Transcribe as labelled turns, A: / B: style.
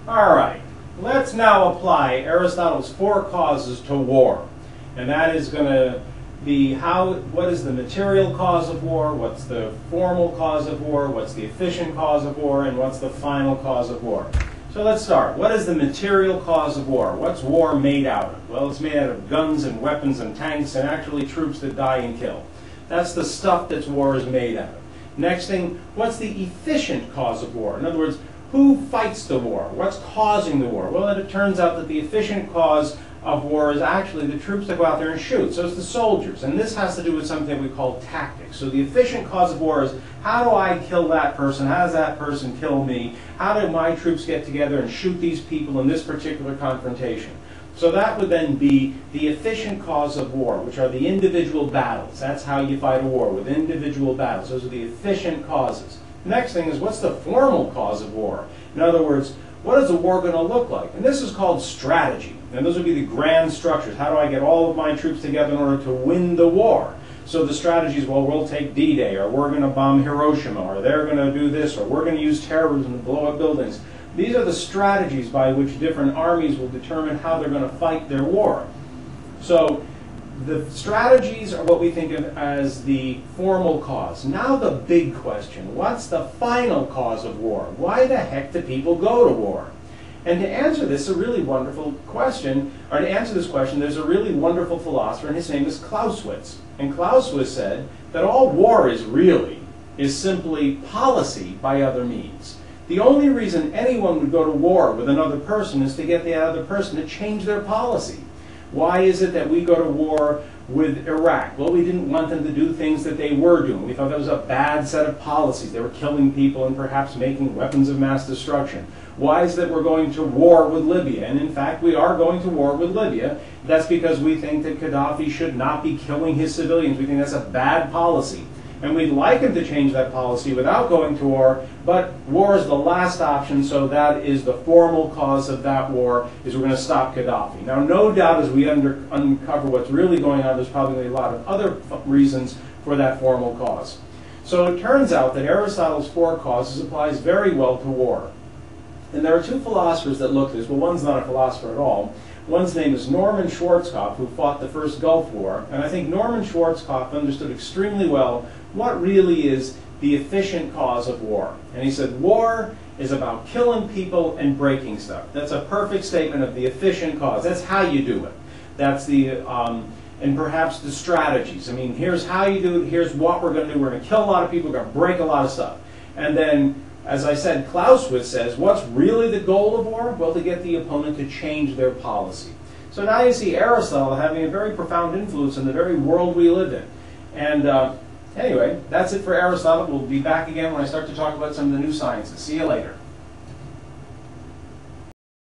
A: All right, let's now apply Aristotle's 4 causes to war. And that is going to be what is the material cause of war, what's the formal cause of war, what's the efficient cause of war, and what's the final cause of war. So let's start. What is the material cause of war? What's war made out of? Well, it's made out of guns and weapons and tanks and actually troops that die and kill. That's the stuff that war is made out of. Next thing, what's the efficient cause of war? In other words, who fights the war? What's causing the war? Well, it turns out that the efficient cause of war is actually the troops that go out there and shoot. So it's the soldiers. And this has to do with something we call tactics. So the efficient cause of war is, how do I kill that person? How does that person kill me? How do my troops get together and shoot these people in this particular confrontation? So that would then be the efficient cause of war, which are the individual battles. That's how you fight a war, with individual battles. Those are the efficient causes. Next thing is, what's the formal cause of war? In other words, what is a war going to look like? And this is called strategy. And those would be the grand structures. How do I get all of my troops together in order to win the war? So the strategies, well, we'll take D-Day, or we're going to bomb Hiroshima, or they're going to do this, or we're going to use terrorism to blow up buildings. These are the strategies by which different armies will determine how they're going to fight their war. So the strategies are what we think of as the formal cause. Now the big question, what's the final cause of war? Why the heck do people go to war? And to answer this, a really wonderful question, or to answer this question, there's a really wonderful philosopher, and his name is Clausewitz. And Clausewitz said that all war is simply policy by other means. The only reason anyone would go to war with another person is to get the other person to change their policy. Why is it that we go to war with Iraq? Well, we didn't want them to do things that they were doing. We thought that was a bad set of policies. They were killing people and perhaps making weapons of mass destruction. Why is it that we're going to war with Libya? And in fact, we are going to war with Libya. That's because we think that Gaddafi should not be killing his civilians. We think that's a bad policy. And we'd like him to change that policy without going to war, but war is the last option, so that is the formal cause of that war, is we're going to stop Gaddafi. Now, no doubt as we uncover what's really going on, there's probably a lot of other reasons for that formal cause. So it turns out that Aristotle's 4 causes applies very well to war. And there are 2 philosophers that look at this. Well, one's not a philosopher at all. One's name is Norman Schwarzkopf, who fought the first Gulf War. And I think Norman Schwarzkopf understood extremely well what really is the efficient cause of war. And he said, war is about killing people and breaking stuff. That's a perfect statement of the efficient cause. That's how you do it. That's the, and perhaps the strategies. I mean, here's how you do it. Here's what we're going to do. We're going to kill a lot of people. We're going to break a lot of stuff. And then, as I said, Clausewitz says, what's really the goal of war? Well, to get the opponent to change their policy. So now you see Aristotle having a very profound influence in the very world we live in. And anyway, that's it for Aristotle. We'll be back again when I start to talk about some of the new sciences. See you later.